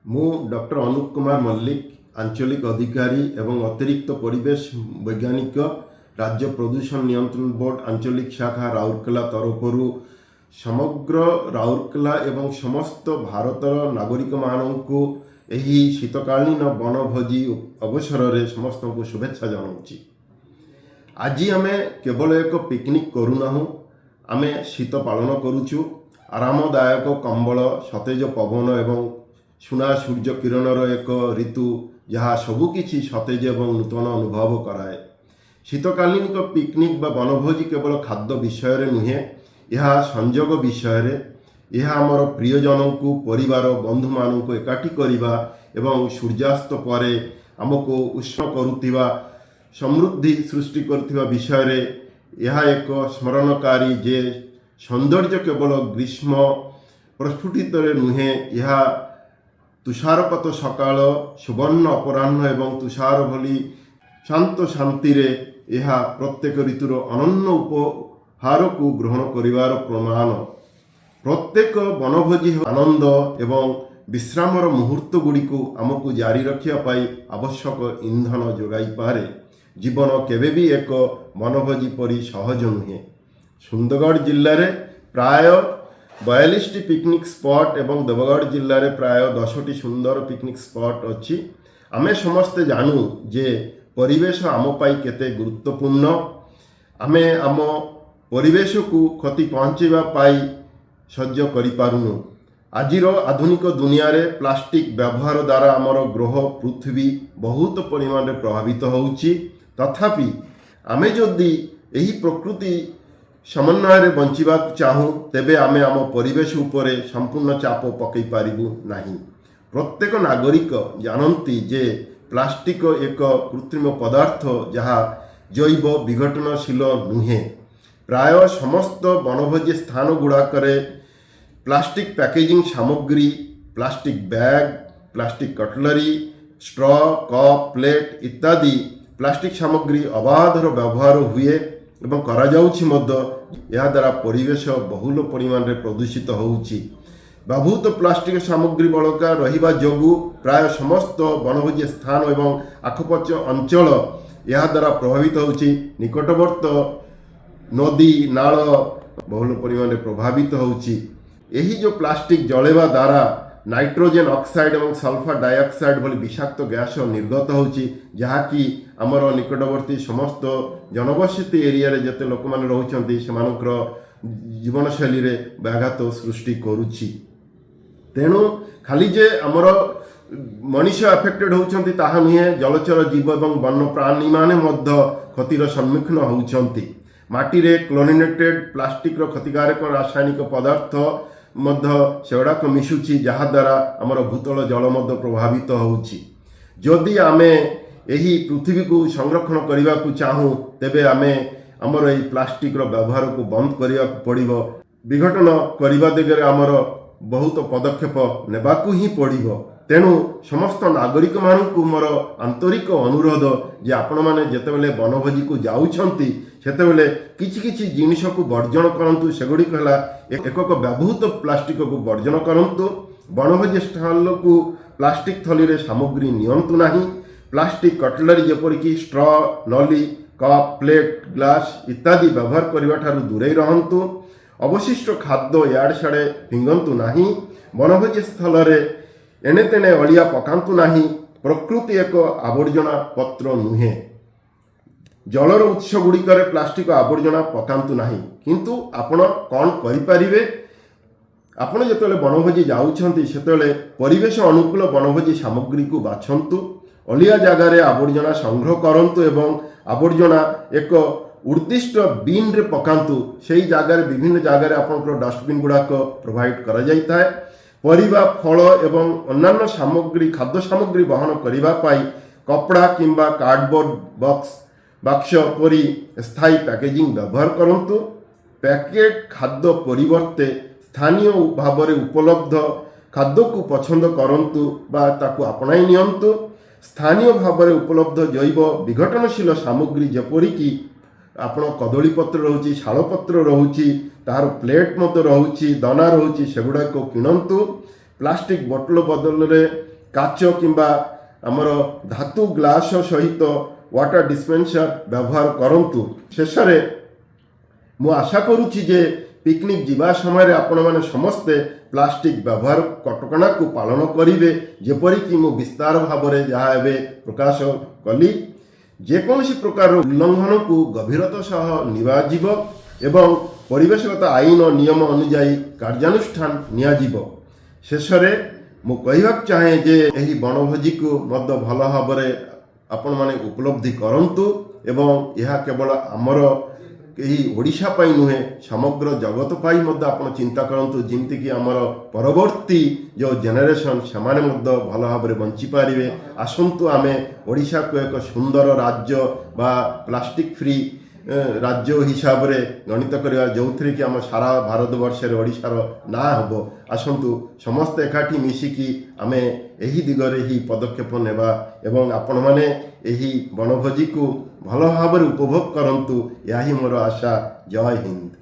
ମୁଁ ଡକ୍ଟର ଅନୁପ କୁମାର ମଲ୍ଲିକ, ଆଞ୍ଚଳିକ ଅଧିକାରୀ ଏବଂ ଅତିରିକ୍ତ ପରିବେଶ ବୈଜ୍ଞାନିକ, ରାଜ୍ୟ ପ୍ରଦୂଷଣ ନିୟନ୍ତ୍ରଣ ବୋର୍ଡ ଆଞ୍ଚଳିକ ଶାଖା ରାଉରକେଲା ତରଫରୁ ସମଗ୍ର ରାଉରକେଲା ଏବଂ ସମସ୍ତ ଭାରତର ନାଗରିକମାନଙ୍କୁ ଏହି ଶୀତକାଳୀନ ବନଭୋଜି ଅବସରରେ ସମସ୍ତଙ୍କୁ ଶୁଭେଚ୍ଛା ଜଣାଉଛି। ଆଜି ଆମେ କେବଳ ଏକ ପିକନିକ୍ କରୁନାହୁଁ, ଆମେ ଶୀତ ପାଳନ କରୁଛୁ। ଆରାମଦାୟକ କମ୍ବଳ, ସତେଜ ପବନ ଏବଂ ସୁନା ସୂର୍ଯ୍ୟ କିରଣର ଏକ ଋତୁ ଯାହା ସବୁକିଛି ସତେଜ ଏବଂ ନୂତନ ଅନୁଭବ କରାଏ। ଶୀତକାଳୀନ ପିକନିକ୍ ବା ବନଭୋଜି କେବଳ ଖାଦ୍ୟ ବିଷୟରେ ନୁହେଁ, ଏହା ସଂଯୋଗ ବିଷୟରେ। ଏହା ଆମର ପ୍ରିୟଜନଙ୍କୁ, ପରିବାର ବନ୍ଧୁମାନଙ୍କୁ ଏକାଠି କରିବା ଏବଂ ସୂର୍ଯ୍ୟାସ୍ତ ପରେ ଆମକୁ ଉଷ୍ଣ କରୁଥିବା, ସମୃଦ୍ଧି ସୃଷ୍ଟି କରୁଥିବା ବିଷୟରେ। ଏହା ଏକ ସ୍ମରଣକାରୀ ଯେ ସୌନ୍ଦର୍ଯ୍ୟ କେବଳ ଗ୍ରୀଷ୍ମ ପ୍ରସ୍ଫୁଟିତରେ ନୁହେଁ, ଏହା ତୁଷାରପାତ ସକାଳ, ସୁବର୍ଣ୍ଣ ଅପରାହ୍ନ ଏବଂ ତୁଷାର ଭଳି ଶାନ୍ତ ଶାନ୍ତିରେ ଏହା ପ୍ରତ୍ୟେକ ଋତୁର ଅନନ୍ୟ ଉପହାରକୁ ଗ୍ରହଣ କରିବାର ପ୍ରମାଣ। ପ୍ରତ୍ୟେକ ବନଭୋଜି ଆନନ୍ଦ ଏବଂ ବିଶ୍ରାମର ମୁହୂର୍ତ୍ତ ଗୁଡ଼ିକୁ ଆମକୁ ଜାରି ରଖିବା ପାଇଁ ଆବଶ୍ୟକ ଇନ୍ଧନ ଯୋଗାଇପାରେ। ଜୀବନ କେବେ ବି ଏକ ବନଭୋଜି ପରି ସହଜ ନୁହେଁ। ସୁନ୍ଦରଗଡ଼ ଜିଲ୍ଲାରେ ପ୍ରାୟ 42ଟି ପିକନିକ୍ ସ୍ପଟ୍ ଏବଂ ଦେବଗଡ଼ ଜିଲ୍ଲାରେ ପ୍ରାୟ 10ଟି ସୁନ୍ଦର ପିକନିକ୍ ସ୍ପଟ୍ ଅଛି। ଆମେ ସମସ୍ତେ ଜାଣୁ ଯେ ପରିବେଶ ଆମ ପାଇଁ କେତେ ଗୁରୁତ୍ୱପୂର୍ଣ୍ଣ। ଆମେ ଆମ ପରିବେଶକୁ କ୍ଷତି ପହଞ୍ଚାଇବା ପାଇଁ ସହ୍ୟ କରିପାରୁନୁ। ଆଜିର ଆଧୁନିକ ଦୁନିଆରେ ପ୍ଲାଷ୍ଟିକ୍ ବ୍ୟବହାର ଦ୍ୱାରା ଆମର ଗ୍ରହ ପୃଥିବୀ ବହୁତ ପରିମାଣରେ ପ୍ରଭାବିତ ହେଉଛି। ତଥାପି ଆମେ ଯଦି ଏହି ପ୍ରକୃତି ସମନ୍ୱୟରେ ବଞ୍ଚିବାକୁ ଚାହୁଁ, ତେବେ ଆମେ ଆମ ପରିବେଶ ଉପରେ ସମ୍ପୂର୍ଣ୍ଣ ଚାପ ପକାଇ ପାରିବୁ ନାହିଁ। ପ୍ରତ୍ୟେକ ନାଗରିକ ଜାଣନ୍ତି ଯେ ପ୍ଲାଷ୍ଟିକ ଏକ କୃତ୍ରିମ ପଦାର୍ଥ ଯାହା ଜୈବ ବିଘଟନଶୀଳ ନୁହେଁ। ପ୍ରାୟ ସମସ୍ତ ବନଭୋଜି ସ୍ଥାନ ଗୁଡ଼ାକରେ ପ୍ଲାଷ୍ଟିକ୍ ପ୍ୟାକେଜିଂ ସାମଗ୍ରୀ, plastic bag, plastic cutlery, straw, cup, plate ଇତ୍ୟାଦି ପ୍ଲାଷ୍ଟିକ୍ ସାମଗ୍ରୀ ଅବାଧର ବ୍ୟବହାର ହୁଏ ଏବଂ କରାଯାଉଛି ମଧ୍ୟ। ଏହାଦ୍ୱାରା ପରିବେଶ ବହୁଳ ପରିମାଣରେ ପ୍ରଦୂଷିତ ହେଉଛି। ବ୍ୟବହୃତ ପ୍ଲାଷ୍ଟିକ୍ ସାମଗ୍ରୀ ବଳକା ରହିବା ଯୋଗୁଁ ପ୍ରାୟ ସମସ୍ତ ବନଭୋଜି ସ୍ଥାନ ଏବଂ ଆଖପାଖ ଅଞ୍ଚଳ ଏହାଦ୍ୱାରା ପ୍ରଭାବିତ ହେଉଛି। ନିକଟବର୍ତ୍ତୀ ନଦୀ ନାଳ ବହୁଳ ପରିମାଣରେ ପ୍ରଭାବିତ ହେଉଛି। ଏହି ଯେଉଁ ପ୍ଲାଷ୍ଟିକ୍ ଜଳାଇବା ଦ୍ୱାରା ନାଇଟ୍ରୋଜେନ୍ ଅକ୍ସାଇଡ୍ ଏବଂ ସଲଫର ଡାଇଅକ୍ସାଇଡ୍ ଭଳି ବିଷାକ୍ତ ଗ୍ୟାସ ନିର୍ଗତ ହେଉଛି, ଯାହାକି ଆମର ନିକଟବର୍ତ୍ତୀ ସମସ୍ତ ଜନବସତି ଏରିଆରେ ଯେତେ ଲୋକମାନେ ରହୁଛନ୍ତି ସେମାନଙ୍କର ଜୀବନଶୈଳୀରେ ବ୍ୟାଘାତ ସୃଷ୍ଟି କରୁଛି। ତେଣୁ ଖାଲି ଯେ ଆମର ମଣିଷ ଆଫେକ୍ଟେଡ୍ ହେଉଛନ୍ତି ତାହା ନୁହେଁ, ଜଳଚର ଜୀବ ଏବଂ ବନ୍ୟପ୍ରାଣୀମାନେ ମଧ୍ୟ କ୍ଷତିର ସମ୍ମୁଖୀନ ହେଉଛନ୍ତି। ମାଟିରେ କ୍ଲୋରିନେଟେଡ୍ ପ୍ଲାଷ୍ଟିକ୍ର କ୍ଷତିକାରକ ରାସାୟନିକ ପଦାର୍ଥ ମଧ୍ୟ ସେଗୁଡ଼ାକ ମିଶୁଛି, ଯାହାଦ୍ୱାରା ଆମର ଭୂତଳ ଜଳ ମଧ୍ୟ ପ୍ରଭାବିତ ହେଉଛି। ଯଦି ଆମେ ଏହି ପୃଥିବୀକୁ ସଂରକ୍ଷଣ କରିବାକୁ ଚାହୁଁ, ତେବେ ଆମେ ଆମର ଏହି ପ୍ଲାଷ୍ଟିକ୍ର ବ୍ୟବହାରକୁ ବନ୍ଦ କରିବାକୁ ପଡ଼ିବ। ବିଘଟନ କରିବା ଦିଗରେ ଆମର ବହୁତ ପଦକ୍ଷେପ ନେବାକୁ ହିଁ ପଡ଼ିବ। ତେଣୁ ସମସ୍ତ ନାଗରିକମାନଙ୍କୁ ମୋର ଆନ୍ତରିକ ଅନୁରୋଧ ଯେ ଆପଣମାନେ ଯେତେବେଳେ ବନଭୋଜିକୁ ଯାଉଛନ୍ତି ସେତେବେଳେ କିଛି କିଛି ଜିନିଷକୁ ବର୍ଜନ କରନ୍ତୁ। ସେଗୁଡ଼ିକ ହେଲା, ଏକକ ବ୍ୟବହୃତ ପ୍ଲାଷ୍ଟିକକୁ ବର୍ଜନ କରନ୍ତୁ। ବନଭୋଜି ସ୍ଥଳକୁ ପ୍ଲାଷ୍ଟିକ୍ ଥଳିରେ ସାମଗ୍ରୀ ନିଅନ୍ତୁ ନାହିଁ। ପ୍ଲାଷ୍ଟିକ୍ କଟଲରୀ ଯେପରିକି ଷ୍ଟ୍ର, ନଲି, କପ୍, ପ୍ଲେଟ୍, ଗ୍ଲାସ୍ ଇତ୍ୟାଦି ବ୍ୟବହାର କରିବା ଠାରୁ ଦୂରେଇ ରହନ୍ତୁ। ଅବଶିଷ୍ଟ ଖାଦ୍ୟ ଇଆଡ଼େ ସିଆଡ଼େ ଫିଙ୍ଗନ୍ତୁ ନାହିଁ। ବନଭୋଜି ସ୍ଥଳରେ ଏଣେତେଣେ ଅଳିଆ ପକାନ୍ତୁ ନାହିଁ। ପ୍ରକୃତି ଏକ ଆବର୍ଜନା ପତ୍ର ନୁହେଁ। ଜଳର ଉତ୍ସ ଗୁଡ଼ିକରେ ପ୍ଲାଷ୍ଟିକ ଆବର୍ଜନା ପକାନ୍ତୁ ନାହିଁ। କିନ୍ତୁ ଆପଣ କ'ଣ କରିପାରିବେ? ଆପଣ ଯେତେବେଳେ ବନଭୋଜି ଯାଉଛନ୍ତି ସେତେବେଳେ ପରିବେଶ ଅନୁକୂଳ ବନଭୋଜି ସାମଗ୍ରୀକୁ ବାଛନ୍ତୁ। ଅଳିଆ ଜାଗାରେ ଆବର୍ଜନା ସଂଗ୍ରହ କରନ୍ତୁ ଏବଂ ଆବର୍ଜନା ଏକ ଉଦ୍ଦିଷ୍ଟ ବିନ୍ରେ ପକାନ୍ତୁ। ସେହି ଜାଗାରେ ବିଭିନ୍ନ ଜାଗାରେ ଆପଣଙ୍କର ଡଷ୍ଟବିନ୍ ଗୁଡ଼ାକ ପ୍ରୋଭାଇଡ଼ କରାଯାଇଥାଏ। ପରିବା, ଫଳ ଏବଂ ଅନ୍ୟାନ୍ୟ ସାମଗ୍ରୀ, ଖାଦ୍ୟ ସାମଗ୍ରୀ ବହନ କରିବା ପାଇଁ କପଡ଼ା କିମ୍ବା କାର୍ଡ଼ବୋର୍ଡ଼ ବାକ୍ସ ପରି ସ୍ଥାୟୀ ପ୍ୟାକେଜିଂ ବ୍ୟବହାର କରନ୍ତୁ। ପ୍ୟାକେଟ୍ ଖାଦ୍ୟ ପରିବର୍ତ୍ତେ ସ୍ଥାନୀୟ ଭାବରେ ଉପଲବ୍ଧ ଖାଦ୍ୟକୁ ପସନ୍ଦ କରନ୍ତୁ ବା ତାକୁ ଆପଣାଇ ନିଅନ୍ତୁ। ସ୍ଥାନୀୟ ଭାବରେ ଉପଲବ୍ଧ ଜୈବ ବିଘଟନଶୀଳ ସାମଗ୍ରୀ ଯେପରିକି ଆପଣ କଦଳୀପତ୍ର ରହୁଛି, ଶାଳପତ୍ର ରହୁଛି, ତାହାର ପ୍ଲେଟ୍ ମଧ୍ୟ ରହୁଛି, ଦନା ରହୁଛି, ସେଗୁଡ଼ାକ କିଣନ୍ତୁ। ପ୍ଲାଷ୍ଟିକ୍ ବୋତଲ ବଦଳରେ କାଚ କିମ୍ବା ଆମର ଧାତୁ ଗ୍ଲାସ ସହିତ ୱାଟର ଡିସ୍ପେନ୍ସର ବ୍ୟବହାର କରନ୍ତୁ। ଶେଷରେ ମୁଁ ଆଶା କରୁଛି ଯେ ପିକନିକ୍ ଯିବା ସମୟରେ ଆପଣମାନେ ସମସ୍ତେ ପ୍ଲାଷ୍ଟିକ୍ ବ୍ୟବହାର କଟକଣାକୁ ପାଳନ କରିବେ, ଯେପରିକି ମୁଁ ବିସ୍ତାର ଭାବରେ ଯାହା ଏବେ ପ୍ରକାଶ କଲି। ଯେକୌଣସି ପ୍ରକାରର ଉଲ୍ଲଙ୍ଘନକୁ ଗଭୀରତା ସହ ନିଆଯିବ ଏବଂ ପରିବେଶଗତ ଆଇନ ଓ ନିୟମ ଅନୁଯାୟୀ କାର୍ଯ୍ୟାନୁଷ୍ଠାନ ନିଆଯିବ। ଶେଷରେ ମୁଁ କହିବାକୁ ଚାହେଁ ଯେ ଏହି ବଣଭୋଜିକୁ ମଧ୍ୟ ଭଲ ଭାବରେ ଆପଣମାନେ ଉପଲବ୍ଧି କରନ୍ତୁ ଏବଂ ଏହା କେବଳ ଆମର ଏହି ଓଡ଼ିଶା ପାଇଁ ନୁହେଁ, ସମଗ୍ର ଜଗତ ପାଇଁ ମଧ୍ୟ ଆପଣ ଚିନ୍ତା କରନ୍ତୁ, ଯେମିତିକି ଆମର ପରବର୍ତ୍ତୀ ଯେଉଁ ଜେନେରେସନ୍ ସେମାନେ ମଧ୍ୟ ଭଲ ଭାବରେ ବଞ୍ଚିପାରିବେ। ଆସନ୍ତୁ ଆମେ ଓଡ଼ିଶାକୁ ଏକ ସୁନ୍ଦର ରାଜ୍ୟ ବା ପ୍ଲାଷ୍ଟିକ୍ ଫ୍ରି ରାଜ୍ୟ ହିସାବରେ ଗଣିତ କରିବା, ଯେଉଁଥିରେ କି ଆମ ସାରା ଭାରତବର୍ଷରେ ଓଡ଼ିଶାର ନାଁ ହେବ। ଆସନ୍ତୁ ସମସ୍ତେ ଏକାଠି ମିଶିକି ଆମେ ଏହି ଦିଗରେ ହିଁ ପଦକ୍ଷେପ ନେବା ଏବଂ ଆପଣମାନେ ଏହି ବଣଭୋଜିକୁ ଭଲ ଭାବରେ ଉପଭୋଗ କରନ୍ତୁ। ଏହା ହିଁ ମୋର ଆଶା। ଜୟ ହିନ୍ଦ।